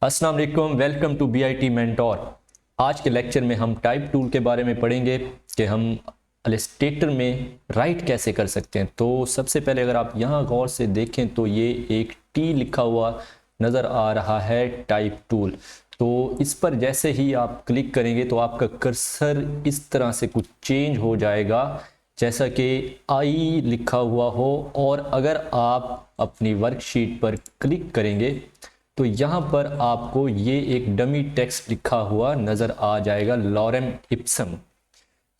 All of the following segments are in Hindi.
अस्सलाम वालेकुम, वेलकम टू BIT मेंटोर। आज के लेक्चर में हम टाइप टूल के बारे में पढ़ेंगे कि हम इलस्ट्रेटर में राइट कैसे कर सकते हैं। तो सबसे पहले अगर आप यहाँ गौर से देखें तो ये एक टी लिखा हुआ नज़र आ रहा है, टाइप टूल। तो इस पर जैसे ही आप क्लिक करेंगे तो आपका कर्सर इस तरह से कुछ चेंज हो जाएगा, जैसा कि आई लिखा हुआ हो। और अगर आप अपनी वर्कशीट पर क्लिक करेंगे तो यहाँ पर आपको ये एक डमी टेक्स्ट लिखा हुआ नज़र आ जाएगा, लॉरेम इप्सम।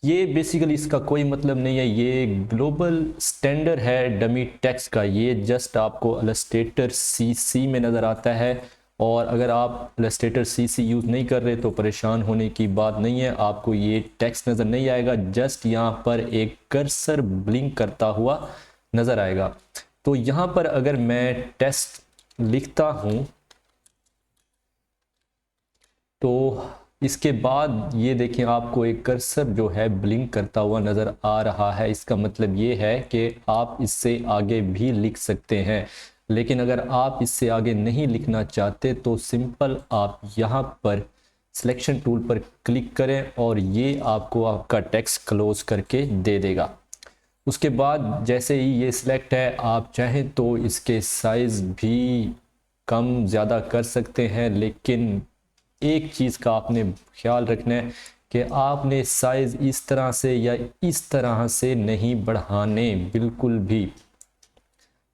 ये बेसिकली इसका कोई मतलब नहीं है, ये ग्लोबल स्टैंडर्ड है डमी टेक्स्ट का। ये जस्ट आपको इलस्ट्रेटर CC में नज़र आता है। और अगर आप इलस्ट्रेटर CC यूज़ नहीं कर रहे तो परेशान होने की बात नहीं है, आपको ये टेक्स्ट नज़र नहीं आएगा, जस्ट यहाँ पर एक कर्सर ब्लिंक करता हुआ नज़र आएगा। तो यहाँ पर अगर मैं टेस्ट लिखता हूँ तो इसके बाद ये देखें, आपको एक कर्सर जो है ब्लिंक करता हुआ नज़र आ रहा है। इसका मतलब ये है कि आप इससे आगे भी लिख सकते हैं। लेकिन अगर आप इससे आगे नहीं लिखना चाहते तो सिंपल आप यहाँ पर सिलेक्शन टूल पर क्लिक करें और ये आपको आपका टेक्स्ट क्लोज करके दे देगा। उसके बाद जैसे ही ये सिलेक्ट है, आप चाहें तो इसके साइज़ भी कम ज़्यादा कर सकते हैं। लेकिन एक चीज़ का आपने ख्याल रखना है कि आपने साइज़ इस तरह से या इस तरह से नहीं बढ़ाने, बिल्कुल भी।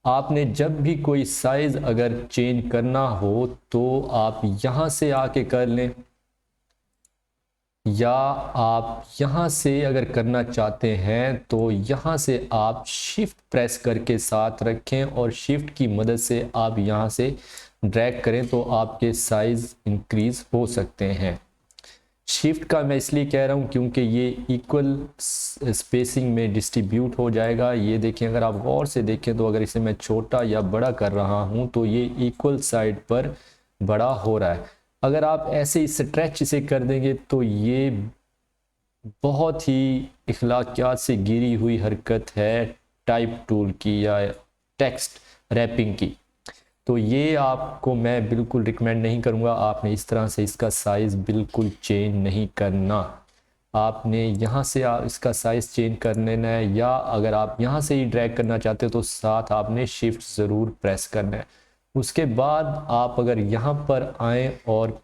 आपने जब भी कोई साइज़ अगर चेंज करना हो तो आप यहाँ से आके कर लें, या आप यहाँ से अगर करना चाहते हैं तो यहाँ से आप शिफ्ट प्रेस करके साथ रखें और शिफ्ट की मदद से आप यहाँ से ड्रैग करें तो आपके साइज़ इंक्रीज़ हो सकते हैं। शिफ्ट का मैं इसलिए कह रहा हूँ क्योंकि ये इक्वल स्पेसिंग में डिस्ट्रीब्यूट हो जाएगा। ये देखें, अगर आप गौर से देखें तो अगर इसे मैं छोटा या बड़ा कर रहा हूँ तो ये इक्वल साइड पर बड़ा हो रहा है। अगर आप ऐसे ही स्ट्रेच से कर देंगे तो ये बहुत ही इखलाकियात से गिरी हुई हरकत है टाइप टूल की या टेक्स्ट रैपिंग की। तो ये आपको मैं बिल्कुल रिकमेंड नहीं करूँगा। आपने इस तरह से इसका साइज़ बिल्कुल चेंज नहीं करना। आपने यहाँ से इसका साइज़ चेंज कर लेना है, या अगर आप यहाँ से ही ड्रैग करना चाहते हो तो साथ आपने शिफ्ट ज़रूर प्रेस करना है। उसके बाद आप अगर यहाँ पर आएँ और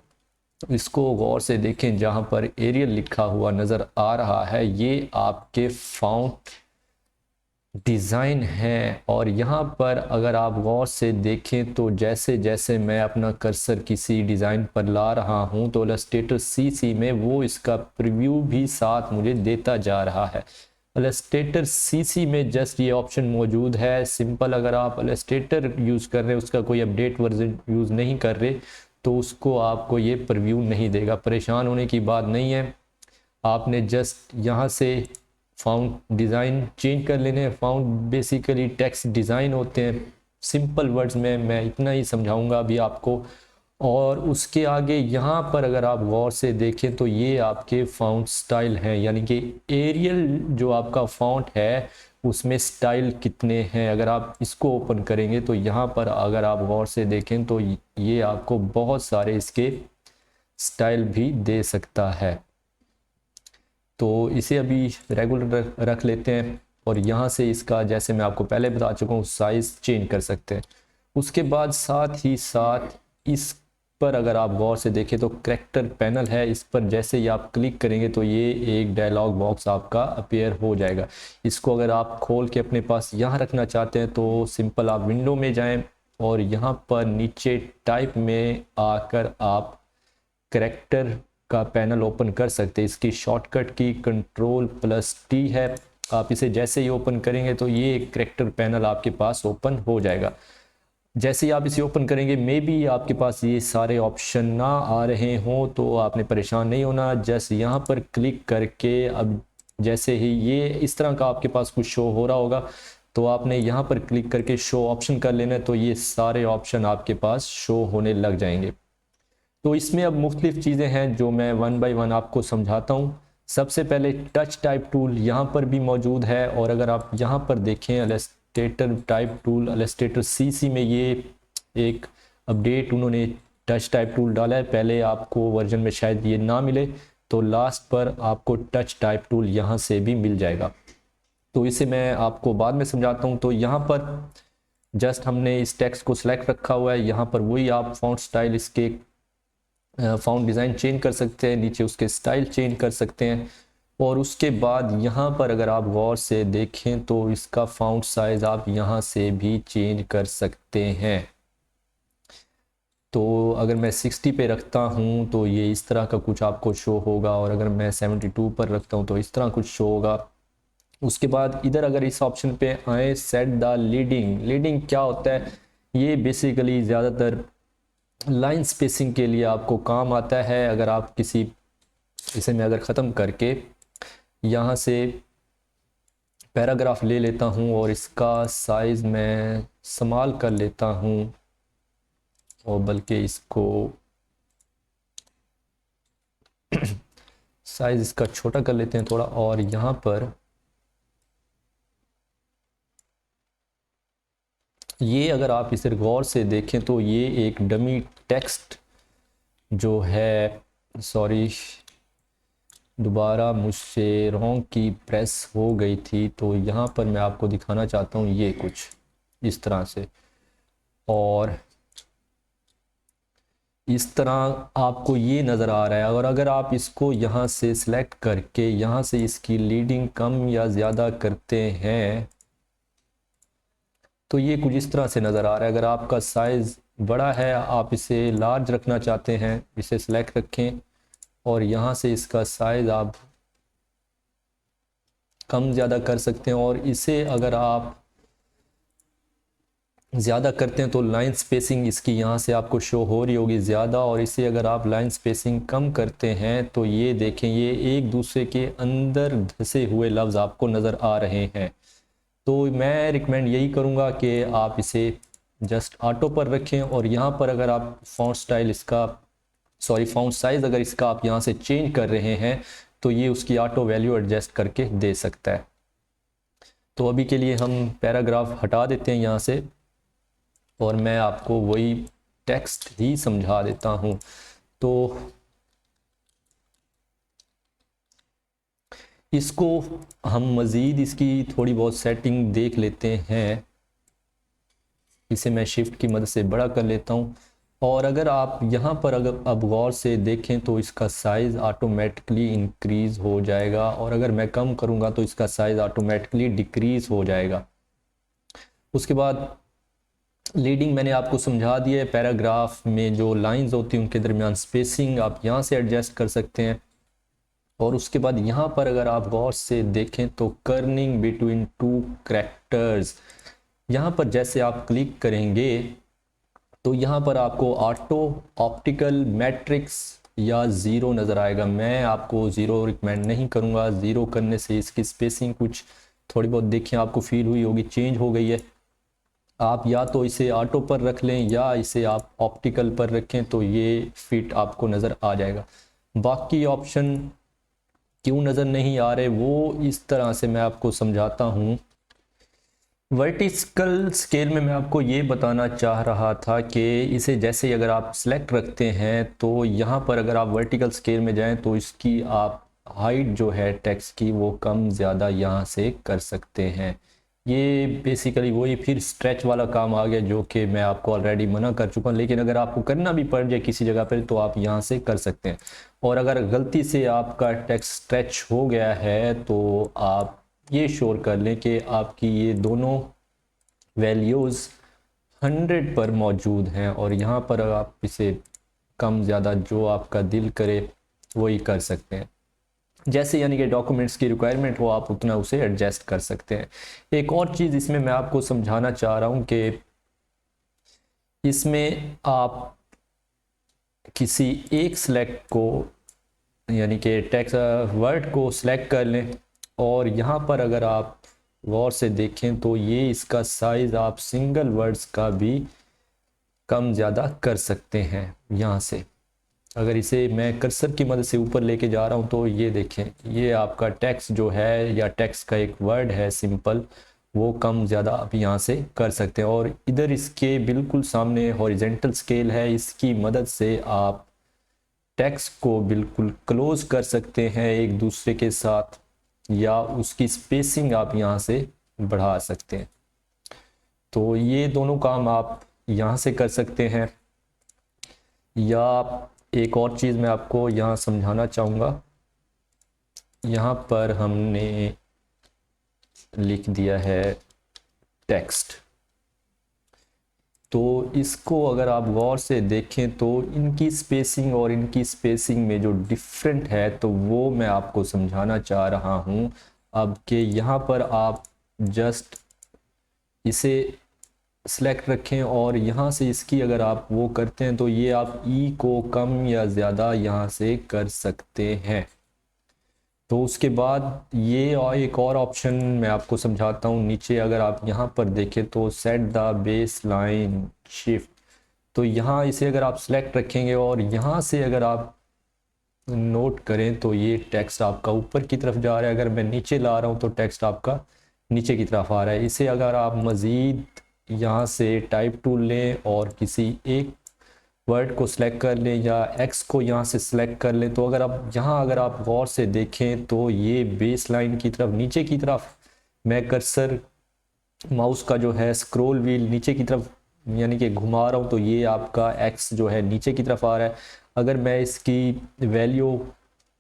इसको गौर से देखें, जहाँ पर एरियल लिखा हुआ नज़र आ रहा है, ये आपके फाउंट डिज़ाइन है। और यहाँ पर अगर आप गौर से देखें तो जैसे जैसे मैं अपना कर्सर किसी डिज़ाइन पर ला रहा हूँ तो इलस्ट्रेटर CC में वो इसका प्रीव्यू भी साथ मुझे देता जा रहा है। इलस्ट्रेटर CC में जस्ट ये ऑप्शन मौजूद है। सिंपल अगर आप इलस्ट्रेटर यूज़ कर रहे हैं, उसका कोई अपडेट वर्जन यूज़ नहीं कर रहे, तो उसको आपको ये प्रीव्यू नहीं देगा। परेशान होने की बात नहीं है। आपने जस्ट यहाँ से फाउंट डिज़ाइन चेंज कर लेने हैं। फाउंट बेसिकली टेक्स्ट डिज़ाइन होते हैं। सिंपल वर्ड्स में मैं इतना ही समझाऊंगा अभी आपको। और उसके आगे यहाँ पर अगर आप गौर से देखें तो ये आपके फाउंट स्टाइल हैं, यानी कि एरियल जो आपका फाउंट है उसमें स्टाइल कितने हैं। अगर आप इसको ओपन करेंगे तो यहाँ पर अगर आप गौर से देखें तो ये आपको बहुत सारे इसके स्टाइल भी दे सकता है। तो इसे अभी रेगुलर रख लेते हैं और यहाँ से इसका, जैसे मैं आपको पहले बता चुका हूँ, साइज़ चेंज कर सकते हैं। उसके बाद साथ ही साथ इस पर अगर आप गौर से देखें तो करैक्टर पैनल है। इस पर जैसे ही आप क्लिक करेंगे तो ये एक डायलॉग बॉक्स आपका अपीयर हो जाएगा। इसको अगर आप खोल के अपने पास यहाँ रखना चाहते हैं तो सिंपल आप विंडो में जाएं और यहाँ पर नीचे टाइप में आकर आप करैक्टर का पैनल ओपन कर सकते हैं। इसकी शॉर्टकट की Ctrl+T है। आप इसे जैसे ही ओपन करेंगे तो ये एक करैक्टर पैनल आपके पास ओपन हो जाएगा। जैसे ही आप इसे ओपन करेंगे, मे बी आपके पास ये सारे ऑप्शन ना आ रहे हों तो आपने परेशान नहीं होना। जस्ट यहाँ पर क्लिक करके अब जैसे ही ये इस तरह का आपके पास कुछ शो हो रहा होगा तो आपने यहाँ पर क्लिक करके शो ऑप्शन कर लेना है, तो ये सारे ऑप्शन आपके पास शो होने लग जाएंगे। तो इसमें अब मुख्तलिफ चीज़ें हैं जो मैं वन बाय वन आपको समझाता हूँ। सबसे पहले टच टाइप टूल यहाँ पर भी मौजूद है। और अगर आप यहाँ पर देखें Illustrator type tool, Illustrator CC में ये एक अपडेट उन्होंने टच टाइप टूल डाला है, पहले आपको वर्जन में शायद ये ना मिले, तो लास्ट पर आपको टच टाइप टूल यहाँ से भी मिल जाएगा। तो इसे मैं आपको बाद में समझाता हूँ। तो यहाँ पर जस्ट हमने इस टेक्स्ट को सिलेक्ट रखा हुआ है, यहाँ पर वही आप फॉन्ट स्टाइल इसके फॉन्ट डिज़ाइन चेंज कर सकते हैं, नीचे उसके स्टाइल चेंज कर सकते हैं। और उसके बाद यहाँ पर अगर आप गौर से देखें तो इसका फॉन्ट साइज़ आप यहाँ से भी चेंज कर सकते हैं। तो अगर मैं 60 पे रखता हूँ तो ये इस तरह का कुछ आपको शो होगा, और अगर मैं 72 पर रखता हूँ तो इस तरह कुछ शो होगा। उसके बाद इधर अगर इस ऑप्शन पे आए, सेट द लीडिंग, लीडिंग क्या होता है? ये बेसिकली ज़्यादातर लाइन स्पेसिंग के लिए आपको काम आता है। अगर आप किसी, इसे मैं अगर ख़त्म करके यहाँ से पैराग्राफ ले लेता हूँ और इसका साइज़ मैं संभाल कर लेता हूँ, और बल्कि इसको साइज़ इसका छोटा कर लेते हैं थोड़ा, और यहाँ पर ये अगर आप इसे गौर से देखें तो ये एक डमी टेक्स्ट जो है, सॉरी दोबारा मुझसे रॉन्ग की प्रेस हो गई थी, तो यहाँ पर मैं आपको दिखाना चाहता हूँ ये कुछ इस तरह से, और इस तरह आपको ये नज़र आ रहा है। और अगर आप इसको यहाँ से सिलेक्ट करके यहाँ से इसकी लीडिंग कम या ज़्यादा करते हैं तो ये कुछ इस तरह से नज़र आ रहा है। अगर आपका साइज़ बड़ा है, आप इसे लार्ज रखना चाहते हैं, इसे सिलेक्ट रखें और यहाँ से इसका साइज़ आप कम ज़्यादा कर सकते हैं। और इसे अगर आप ज़्यादा करते हैं तो लाइन स्पेसिंग इसकी यहाँ से आपको शो हो रही होगी ज़्यादा, और इसे अगर आप लाइन स्पेसिंग कम करते हैं तो ये देखें ये एक दूसरे के अंदर धंसे हुए लफ्ज़ आपको नज़र आ रहे हैं। तो मैं रिकमेंड यही करूँगा कि आप इसे जस्ट ऑटो पर रखें, और यहाँ पर अगर आप फॉन्ट स्टाइल इसका, सॉरी फॉन्ट साइज़ अगर इसका आप यहाँ से चेंज कर रहे हैं तो ये उसकी ऑटो वैल्यू एडजस्ट करके दे सकता है। तो अभी के लिए हम पैराग्राफ हटा देते हैं यहाँ से, और मैं आपको वही टेक्स्ट ही समझा देता हूँ। तो इसको हम मज़ीद इसकी थोड़ी बहुत सेटिंग देख लेते हैं। इसे मैं शिफ्ट की मदद से बड़ा कर लेता हूँ, और अगर आप यहाँ पर अगर अब गौर से देखें तो इसका साइज़ ऑटोमेटिकली इंक्रीज़ हो जाएगा, और अगर मैं कम करूँगा तो इसका साइज़ ऑटोमेटिकली डिक्रीज़ हो जाएगा। उसके बाद लीडिंग मैंने आपको समझा दिया है। पैराग्राफ में जो लाइंस होती हैं उनके दरमियान स्पेसिंग आप यहाँ से एडजस्ट कर सकते हैं। और उसके बाद यहाँ पर अगर आप गौर से देखें तो कर्निंग बिटवीन टू कैरेक्टर्स, यहाँ पर जैसे आप क्लिक करेंगे तो यहाँ पर आपको ऑटो, ऑप्टिकल, मैट्रिक्स या ज़ीरो नज़र आएगा। मैं आपको ज़ीरो रिकमेंड नहीं करूँगा, ज़ीरो करने से इसकी स्पेसिंग कुछ थोड़ी बहुत देखें आपको फील हुई होगी चेंज हो गई है। आप या तो इसे ऑटो पर रख लें या इसे आप ऑप्टिकल पर रखें तो ये फिट आपको नज़र आ जाएगा। बाकी ऑप्शन क्यों नज़र नहीं आ रहे वो इस तरह से मैं आपको समझाता हूँ। वर्टिकल स्केल में मैं आपको ये बताना चाह रहा था कि इसे जैसे ही अगर आप सेलेक्ट रखते हैं तो यहाँ पर अगर आप वर्टिकल स्केल में जाएं तो इसकी आप हाइट जो है टेक्स्ट की वो कम ज़्यादा यहाँ से कर सकते हैं। ये बेसिकली वही फिर स्ट्रेच वाला काम आ गया जो कि मैं आपको ऑलरेडी मना कर चुका हूँ, लेकिन अगर आपको करना भी पड़ जाए किसी जगह पर तो आप यहाँ से कर सकते हैं। और अगर गलती से आपका टेक्स्ट स्ट्रेच हो गया है तो आप ये श्योर कर लें कि आपकी ये दोनों वैल्यूज़ 100 पर मौजूद हैं, और यहाँ पर आप इसे कम ज़्यादा जो आपका दिल करे वही कर सकते हैं। जैसे यानी कि डॉक्यूमेंट्स की रिक्वायरमेंट हो आप उतना उसे एडजस्ट कर सकते हैं। एक और चीज़ इसमें मैं आपको समझाना चाह रहा हूँ कि इसमें आप किसी एक सेलेक्ट को यानी कि टेक्स्ट वर्ड को सिलेक्ट कर लें, और यहाँ पर अगर आप गौर से देखें तो ये इसका साइज़ आप सिंगल वर्ड्स का भी कम ज़्यादा कर सकते हैं। यहाँ से अगर इसे मैं कर्सर की मदद से ऊपर लेके जा रहा हूँ तो ये देखें ये आपका टेक्स्ट जो है या टेक्स्ट का एक वर्ड है सिंपल, वो कम ज़्यादा आप यहाँ से कर सकते हैं। और इधर इसके बिल्कुल सामने हॉरिजेंटल स्केल है, इसकी मदद से आप टेक्स्ट को बिल्कुल क्लोज कर सकते हैं एक दूसरे के साथ, या उसकी स्पेसिंग आप यहाँ से बढ़ा सकते हैं। तो ये दोनों काम आप यहाँ से कर सकते हैं। या एक और चीज़ मैं आपको यहाँ समझाना चाहूँगा, यहाँ पर हमने लिख दिया है टेक्स्ट, तो इसको अगर आप गौर से देखें तो इनकी स्पेसिंग और इनकी स्पेसिंग में जो डिफरेंट है तो वो मैं आपको समझाना चाह रहा हूँ अब, कि यहाँ पर आप जस्ट इसे सेलेक्ट रखें और यहाँ से इसकी अगर आप वो करते हैं तो ये आप ई को कम या ज़्यादा यहाँ से कर सकते हैं। तो उसके बाद ये और एक और ऑप्शन मैं आपको समझाता हूँ, नीचे अगर आप यहाँ पर देखें तो set the base line shift, तो यहाँ इसे अगर आप सेलेक्ट रखेंगे और यहाँ से अगर आप नोट करें तो ये टेक्स्ट आपका ऊपर की तरफ जा रहा है, अगर मैं नीचे ला रहा हूँ तो टेक्स्ट आपका नीचे की तरफ आ रहा है। इसे अगर आप मज़ीद यहाँ से टाइप टूल लें और किसी एक वर्ड को सिलेक्ट कर लें या एक्स को यहाँ से सिलेक्ट कर लें, तो अगर आप गौर से देखें तो ये बेस लाइन की तरफ नीचे की तरफ मैं कर्सर माउस का जो है स्क्रॉल व्हील नीचे की तरफ यानी कि घुमा रहा हूँ तो ये आपका एक्स जो है नीचे की तरफ आ रहा है। अगर मैं इसकी वैल्यू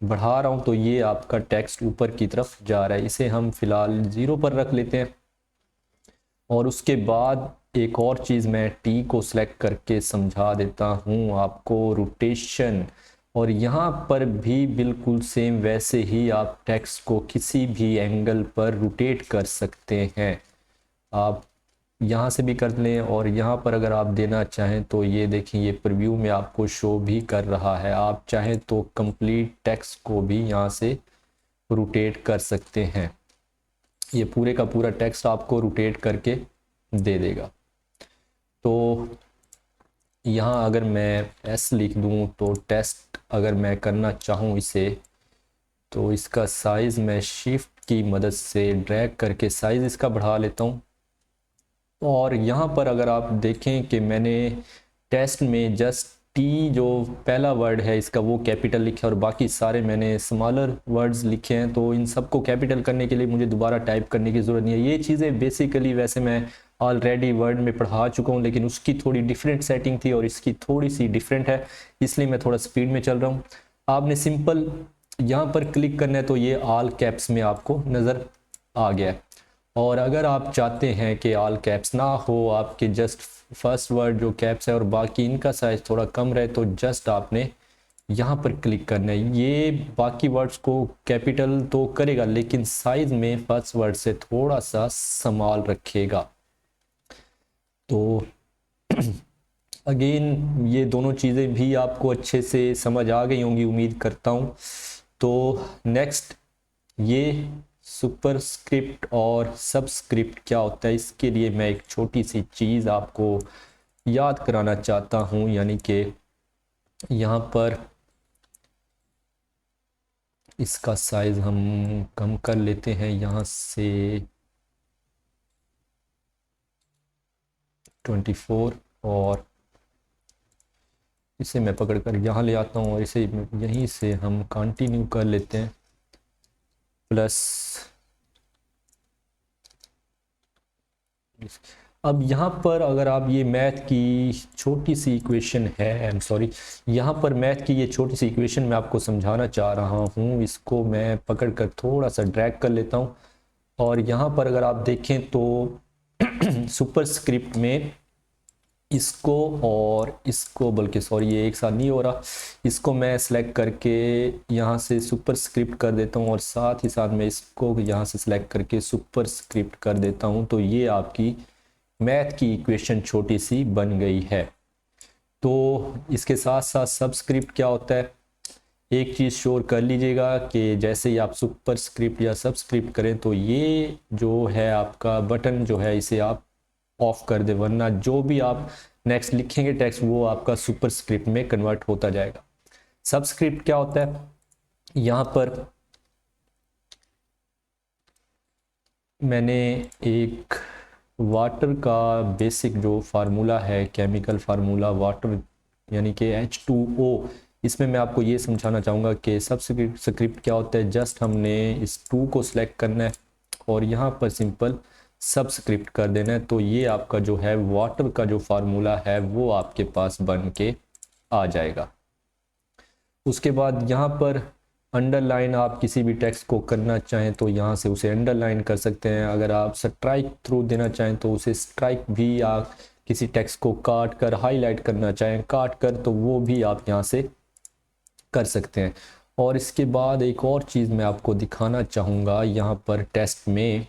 बढ़ा रहा हूँ तो ये आपका टेक्स्ट ऊपर की तरफ जा रहा है। इसे हम फिलहाल 0 पर रख लेते हैं। और उसके बाद एक और चीज़ मैं टी को सिलेक्ट करके समझा देता हूँ आपको, रोटेशन। और यहाँ पर भी बिल्कुल सेम वैसे ही आप टेक्स्ट को किसी भी एंगल पर रोटेट कर सकते हैं। आप यहाँ से भी कर लें और यहाँ पर अगर आप देना चाहें तो ये देखें, ये प्रीव्यू में आपको शो भी कर रहा है। आप चाहें तो कंप्लीट टेक्स्ट को भी यहाँ से रोटेट कर सकते हैं। ये पूरे का पूरा टेक्स्ट आपको रोटेट करके दे देगा। तो यहाँ अगर मैं एस लिख दूँ तो टेस्ट अगर मैं करना चाहूँ इसे, तो इसका साइज़ मैं शिफ्ट की मदद से ड्रैग करके साइज़ इसका बढ़ा लेता हूँ। और यहाँ पर अगर आप देखें कि मैंने टेस्ट में जस्ट टी जो पहला वर्ड है इसका वो कैपिटल लिखा और बाकी सारे मैंने स्मॉलर वर्ड्स लिखे हैं, तो इन सबको कैपिटल करने के लिए मुझे दोबारा टाइप करने की ज़रूरत नहीं है। ये चीज़ें बेसिकली वैसे मैं ऑलरेडी वर्ड में पढ़ा चुका हूँ, लेकिन उसकी थोड़ी डिफरेंट सेटिंग थी और इसकी थोड़ी सी डिफरेंट है, इसलिए मैं थोड़ा स्पीड में चल रहा हूँ। आपने सिंपल यहाँ पर क्लिक करना है तो ये ऑल कैप्स में आपको नज़र आ गया। और अगर आप चाहते हैं कि ऑल कैप्स ना हो, आपके जस्ट फर्स्ट वर्ड जो कैप्स है और बाकी इनका साइज थोड़ा कम रहे, तो जस्ट आपने यहाँ पर क्लिक करना है। ये बाकी वर्ड्स को कैपिटल तो करेगा लेकिन साइज में फर्स्ट वर्ड से थोड़ा सा संभाल रखेगा। तो अगेन ये दोनों चीज़ें भी आपको अच्छे से समझ आ गई होंगी उम्मीद करता हूँ। तो नेक्स्ट ये सुपरस्क्रिप्ट और सबस्क्रिप्ट क्या होता है, इसके लिए मैं एक छोटी सी चीज़ आपको याद कराना चाहता हूँ, यानी कि यहाँ पर इसका साइज़ हम कम कर लेते हैं यहाँ से 24 और इसे मैं पकड़ कर यहाँ ले आता हूँ और इसे यहीं से हम कंटिन्यू कर लेते हैं प्लस। अब यहाँ पर अगर आप ये मैथ की छोटी सी इक्वेशन है, आई एम सॉरी, यहाँ पर मैथ की ये छोटी सी इक्वेशन मैं आपको समझाना चाह रहा हूँ, इसको मैं पकड़ कर थोड़ा सा ड्रैग कर लेता हूँ। और यहाँ पर अगर आप देखें तो सुपरस्क्रिप्ट में इसको और इसको, बल्कि सॉरी ये एक साथ नहीं हो रहा, इसको मैं सेलेक्ट करके यहाँ से सुपरस्क्रिप्ट कर देता हूँ और साथ ही साथ मैं इसको यहाँ से सेलेक्ट करके सुपरस्क्रिप्ट कर देता हूँ, तो ये आपकी मैथ की इक्वेशन छोटी सी बन गई है। तो इसके साथ साथ सबस्क्रिप्ट क्या होता है, एक चीज़ श्योर कर लीजिएगा कि जैसे ही आप सुपरस्क्रिप्ट या सबस्क्रिप्ट करें तो ये जो है आपका बटन जो है इसे आप ऑफ कर दे, वरना जो भी आप नेक्स्ट लिखेंगे टेक्स्ट वो आपका सुपरस्क्रिप्ट में कन्वर्ट होता जाएगा। सबस्क्रिप्ट क्या होता है, यहाँ पर मैंने एक वाटर का बेसिक जो फार्मूला है, केमिकल फार्मूला वाटर यानी कि H2O, इसमें मैं आपको ये समझाना चाहूँगा कि सबस्क्रिप्ट क्या होता है। जस्ट हमने इस 2 को सिलेक्ट करना है और यहाँ पर सिंपल सबस्क्रिप्ट कर देना है, तो ये आपका जो है वाटर का जो फार्मूला है वो आपके पास बन के आ जाएगा। उसके बाद यहाँ पर अंडरलाइन आप किसी भी टेक्स्ट को करना चाहें तो यहाँ से उसे अंडरलाइन कर सकते हैं। अगर आप स्ट्राइक थ्रू देना चाहें तो उसे स्ट्राइक भी, आप किसी टेक्स्ट को काट कर हाईलाइट करना चाहें काट कर, तो वो भी आप यहाँ से कर सकते हैं। और इसके बाद एक और चीज़ मैं आपको दिखाना चाहूँगा, यहाँ पर टेस्ट में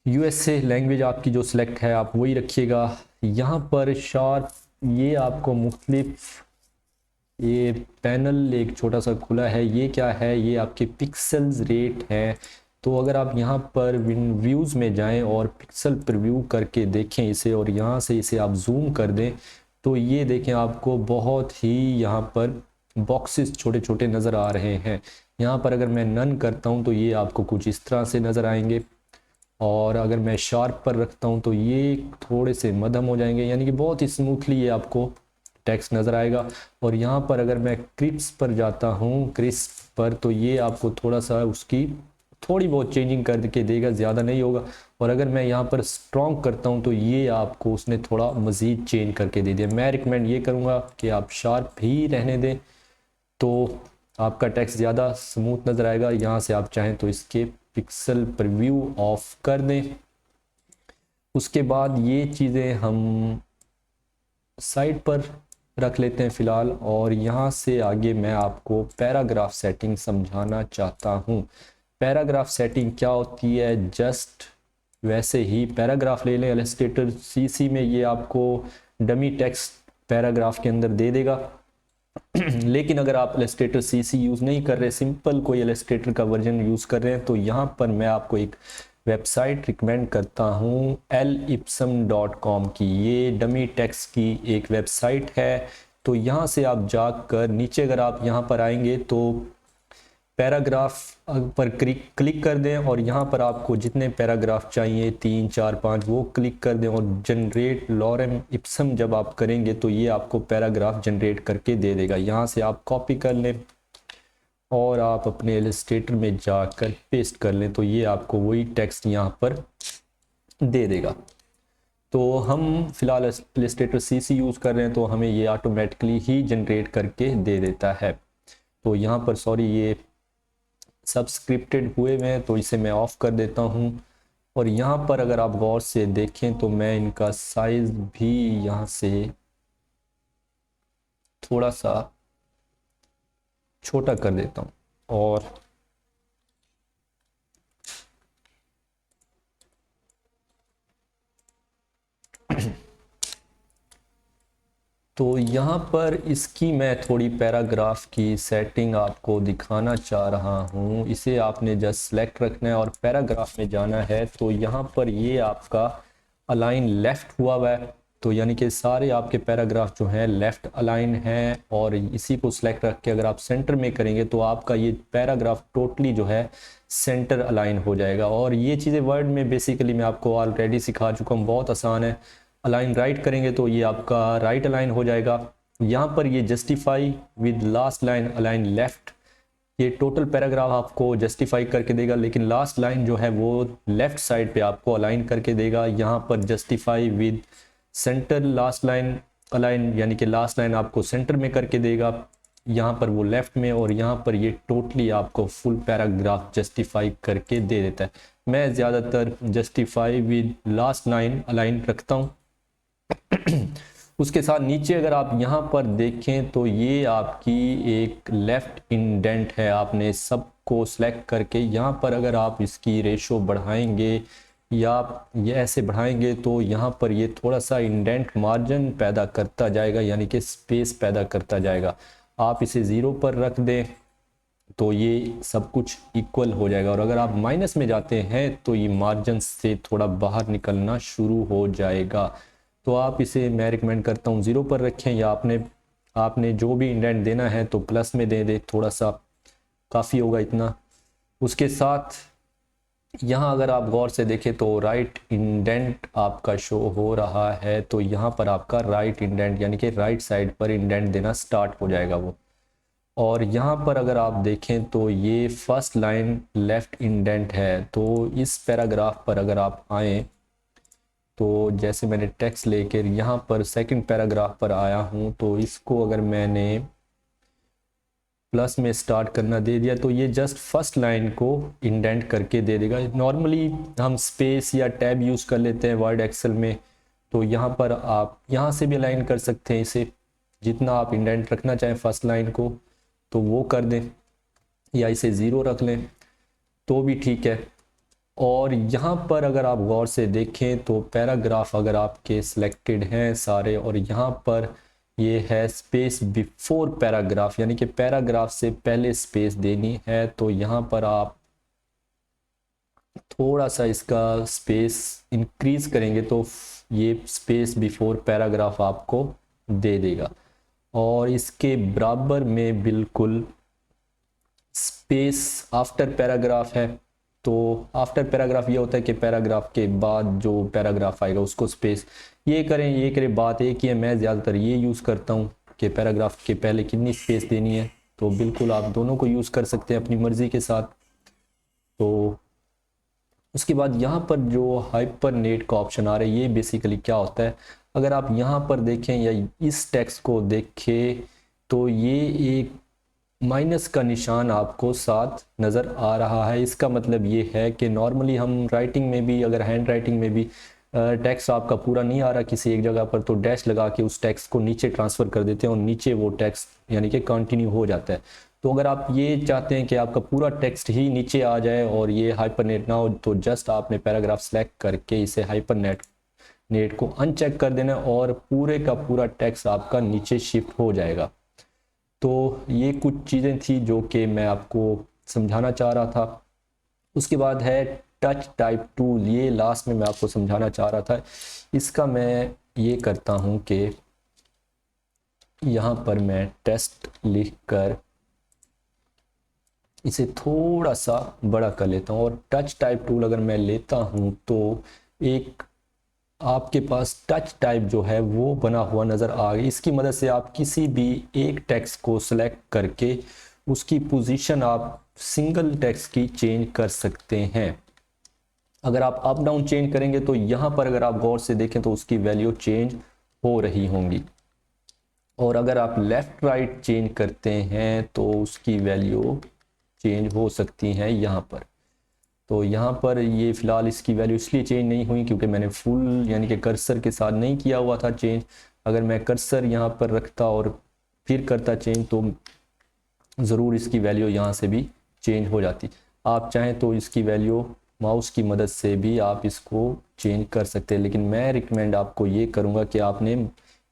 USA लैंग्वेज आपकी जो सिलेक्ट है आप वही रखिएगा। यहाँ पर शार्प ये आपको मुख्तलिफ, ये पैनल एक छोटा सा खुला है, ये क्या है, ये आपके पिक्सल्स रेट है। तो अगर आप यहाँ पर व्यूज़ में जाएं और पिक्सल प्रीव्यू करके देखें इसे और यहाँ से इसे आप जूम कर दें, तो ये देखें आपको बहुत ही यहाँ पर बॉक्सेस छोटे छोटे नज़र आ रहे हैं। यहाँ पर अगर मैं नन करता हूँ तो ये आपको कुछ इस तरह से नज़र आएंगे, और अगर मैं शार्प पर रखता हूँ तो ये थोड़े से मध्यम हो जाएंगे, यानी कि बहुत ही स्मूथली ये आपको टेक्स्ट नज़र आएगा। और यहाँ पर अगर मैं क्रिस्प पर जाता हूँ, क्रिस्प पर, तो ये आपको थोड़ा सा उसकी थोड़ी बहुत चेंजिंग करके देगा, ज़्यादा नहीं होगा। और अगर मैं यहाँ पर स्ट्रॉन्ग करता हूँ तो ये आपको उसने थोड़ा मज़ीद चेंज करके दे दिया। मैं रिकमेंड ये करूँगा कि आप शार्प ही रहने दें, तो आपका टेक्स्ट ज़्यादा स्मूथ नज़र आएगा। यहाँ से आप चाहें तो इसके पिक्सल प्रीव्यू ऑफ कर दें। उसके बाद ये चीज़ें हम साइड पर रख लेते हैं फ़िलहाल, और यहाँ से आगे मैं आपको पैराग्राफ सेटिंग समझाना चाहता हूँ। पैराग्राफ सेटिंग क्या होती है, जस्ट वैसे ही पैराग्राफ ले लें। इलस्ट्रेटर CC में ये आपको डमी टेक्स्ट पैराग्राफ के अंदर दे देगा लेकिन अगर आप इलस्ट्रेटर CC यूज़ नहीं कर रहे, सिंपल कोई इलस्ट्रेटर का वर्जन यूज़ कर रहे हैं, तो यहाँ पर मैं आपको एक वेबसाइट रिकमेंड करता हूँ lipsum.com की। ये डमी टेक्स्ट की एक वेबसाइट है। तो यहाँ से आप जाकर नीचे अगर आप यहाँ पर आएंगे तो पैराग्राफ पर क्लिक कर दें, और यहाँ पर आपको जितने पैराग्राफ चाहिए 3 4 5 वो क्लिक कर दें, और जनरेट लॉरेम इप्सम जब आप करेंगे तो ये आपको पैराग्राफ जनरेट करके दे देगा। यहाँ से आप कॉपी कर लें और आप अपने इलस्ट्रेटर में जाकर पेस्ट कर लें, तो ये आपको वही टेक्स्ट यहाँ पर दे देगा। तो हम फिलहाल इलस्ट्रेटर CC यूज़ कर रहे हैं तो हमें ये ऑटोमेटिकली ही जनरेट करके दे देता है। तो यहाँ पर सॉरी ये सब्सक्रिप्टेड हुए हुए हैं, तो इसे मैं ऑफ़ कर देता हूँ। और यहाँ पर अगर आप गौर से देखें तो मैं इनका साइज़ भी यहाँ से थोड़ा सा छोटा कर देता हूँ। और तो यहाँ पर इसकी मैं थोड़ी पैराग्राफ की सेटिंग आपको दिखाना चाह रहा हूँ। इसे आपने जस्ट सेलेक्ट रखना है और पैराग्राफ में जाना है। तो यहाँ पर ये आपका अलाइन लेफ़्ट हुआ है, तो यानी कि सारे आपके पैराग्राफ जो हैं लेफ़्ट अलाइन हैं, और इसी को सिलेक्ट रख के अगर आप सेंटर में करेंगे तो आपका ये पैराग्राफ टोटली जो है सेंटर अलाइन हो जाएगा। और ये चीज़ें वर्ड में बेसिकली मैं आपको ऑलरेडी सिखा चुका हूँ, बहुत आसान है। अलाइन राइट करेंगे तो ये आपका राइट अलाइन हो जाएगा। यहाँ पर ये justify with last line align left, ये टोटल पैराग्राफ आपको जस्टिफाई करके देगा, लेकिन लास्ट लाइन जो है वो लेफ़्ट साइड पे आपको अलाइन करके देगा। यहाँ पर justify with centre last line align, यानी कि लास्ट लाइन आपको सेंटर में करके देगा, यहाँ पर वो लेफ़्ट में, और यहाँ पर ये टोटली आपको फुल पैराग्राफ जस्टिफाई करके दे देता है। मैं ज़्यादातर justify with last line align रखता हूँ। उसके साथ नीचे अगर आप यहाँ पर देखें तो ये आपकी एक लेफ़्ट इंडेंट है। आपने सबको सेलेक्ट करके यहाँ पर अगर आप इसकी रेशो बढ़ाएंगे या ये ऐसे बढ़ाएंगे तो यहाँ पर ये थोड़ा सा इंडेंट मार्जिन पैदा करता जाएगा, यानी कि स्पेस पैदा करता जाएगा। आप इसे 0 पर रख दें तो ये सब कुछ इक्वल हो जाएगा, और अगर आप माइनस में जाते हैं तो ये मार्जिन से थोड़ा बाहर निकलना शुरू हो जाएगा। तो आप इसे मैं रिकमेंड करता हूँ 0 पर रखें, या आपने जो भी इंडेंट देना है तो प्लस में दे दे, थोड़ा सा काफ़ी होगा इतना। उसके साथ यहाँ अगर आप गौर से देखें तो राइट इंडेंट आपका शो हो रहा है, तो यहाँ पर आपका राइट इंडेंट यानी कि राइट साइड पर इंडेंट देना स्टार्ट हो जाएगा वो। और यहाँ पर अगर आप देखें तो ये फर्स्ट लाइन लेफ्ट इंडेंट है। तो इस पैराग्राफ पर अगर आप आएँ तो जैसे मैंने टेक्स्ट लेकर यहाँ पर सेकंड पैराग्राफ पर आया हूँ, तो इसको अगर मैंने प्लस में स्टार्ट करना दे दिया तो ये जस्ट फर्स्ट लाइन को इंडेंट करके दे देगा। नॉर्मली हम स्पेस या टैब यूज़ कर लेते हैं वर्ड एक्सेल में, तो यहाँ पर आप यहाँ से भी अलाइन कर सकते हैं इसे, जितना आप इंडेंट रखना चाहें फर्स्ट लाइन को तो वो कर दें, या इसे ज़ीरो रख लें तो भी ठीक है। और यहाँ पर अगर आप गौर से देखें तो पैराग्राफ अगर आपके सिलेक्टेड हैं सारे, और यहाँ पर ये है स्पेस बिफोर पैराग्राफ यानी कि पैराग्राफ से पहले स्पेस देनी है, तो यहाँ पर आप थोड़ा सा इसका स्पेस इंक्रीज करेंगे तो ये स्पेस बिफोर पैराग्राफ आपको दे देगा। और इसके बराबर में बिल्कुल स्पेस आफ्टर पैराग्राफ है। तो आफ्टर पैराग्राफ ये होता है कि पैराग्राफ के बाद जो पैराग्राफ आएगा उसको स्पेस ये करें, बात एक ही है। मैं ज़्यादातर ये यूज़ करता हूँ कि पैराग्राफ के पहले कितनी स्पेस देनी है, तो बिल्कुल आप दोनों को यूज़ कर सकते हैं अपनी मर्ज़ी के साथ। तो उसके बाद यहाँ पर जो हाइपरनेट का ऑप्शन आ रहा है, ये बेसिकली क्या होता है, अगर आप यहाँ पर देखें या इस टेक्स्ट को देखें तो ये एक माइनस का निशान आपको साथ नज़र आ रहा है। इसका मतलब ये है कि नॉर्मली हम राइटिंग में भी, अगर हैंड राइटिंग में भी टेक्स्ट आपका पूरा नहीं आ रहा किसी एक जगह पर, तो डैश लगा के उस टेक्स्ट को नीचे ट्रांसफ़र कर देते हैं और नीचे वो टेक्स्ट यानी कि कंटिन्यू हो जाता है। तो अगर आप ये चाहते हैं कि आपका पूरा टेक्स्ट ही नीचे आ जाए और ये हाइपरनेट ना हो, तो जस्ट आपने पैराग्राफ सेलेक्ट करके इसे हाइपरनेट को अनचेक कर देना और पूरे का पूरा टेक्स्ट आपका नीचे शिफ्ट हो जाएगा। तो ये कुछ चीज़ें थी जो कि मैं आपको समझाना चाह रहा था। उसके बाद है टच टाइप टूल, ये लास्ट में मैं आपको समझाना चाह रहा था। इसका मैं ये करता हूँ कि यहाँ पर मैं टेस्ट लिख कर इसे थोड़ा सा बड़ा कर लेता हूँ, और टच टाइप टूल अगर मैं लेता हूँ तो एक आपके पास टच टाइप जो है वो बना हुआ नज़र आ गई। इसकी मदद से आप किसी भी एक टेक्स्ट को सिलेक्ट करके उसकी पोजीशन आप सिंगल टेक्स्ट की चेंज कर सकते हैं। अगर आप अप डाउन चेंज करेंगे तो यहाँ पर अगर आप गौर से देखें तो उसकी वैल्यू चेंज हो रही होंगी, और अगर आप लेफ़्ट राइट चेंज करते हैं तो उसकी वैल्यू चेंज हो सकती हैं यहाँ पर। तो यहाँ पर ये फ़िलहाल इसकी वैल्यू इसलिए चेंज नहीं हुई क्योंकि मैंने फुल यानी कि कर्सर के साथ नहीं किया हुआ था चेंज। अगर मैं कर्सर यहाँ पर रखता और फिर करता चेंज तो ज़रूर इसकी वैल्यू यहाँ से भी चेंज हो जाती। आप चाहें तो इसकी वैल्यू माउस की मदद से भी आप इसको चेंज कर सकते हैं, लेकिन मैं रिकमेंड आपको ये करूँगा कि आपने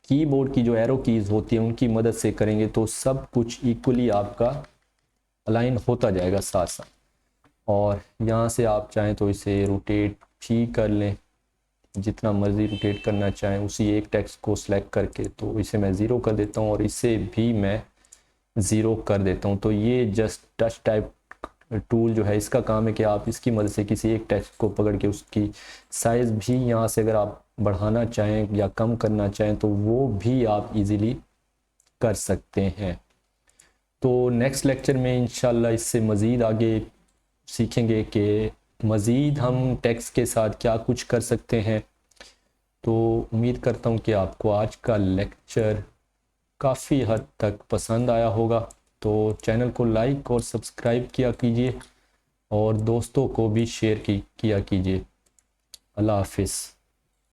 कीबोर्ड की जो एरो कीज़ होती हैं उनकी मदद से करेंगे तो सब कुछ इक्वली आपका अलाइन होता जाएगा साथ साथ। और यहाँ से आप चाहें तो इसे रोटेट भी कर लें, जितना मर्ज़ी रोटेट करना चाहें उसी एक टेक्स्ट को सिलेक्ट करके। तो इसे मैं ज़ीरो कर देता हूँ और इसे भी मैं ज़ीरो कर देता हूँ। तो ये जस्ट टच टाइप टूल जो है इसका काम है कि आप इसकी मदद से किसी एक टेक्स्ट को पकड़ के उसकी साइज़ भी यहाँ से अगर आप बढ़ाना चाहें या कम करना चाहें तो वो भी आप इजीली कर सकते हैं। तो नेक्स्ट लेक्चर में इंशाल्लाह इससे मज़ीद आगे सीखेंगे कि मज़ीद हम टेक्स्ट के साथ क्या कुछ कर सकते हैं। तो उम्मीद करता हूँ कि आपको आज का लेक्चर काफ़ी हद तक पसंद आया होगा। तो चैनल को लाइक और सब्सक्राइब किया कीजिए और दोस्तों को भी शेयर किया कीजिए। अल्लाह हाफिज़।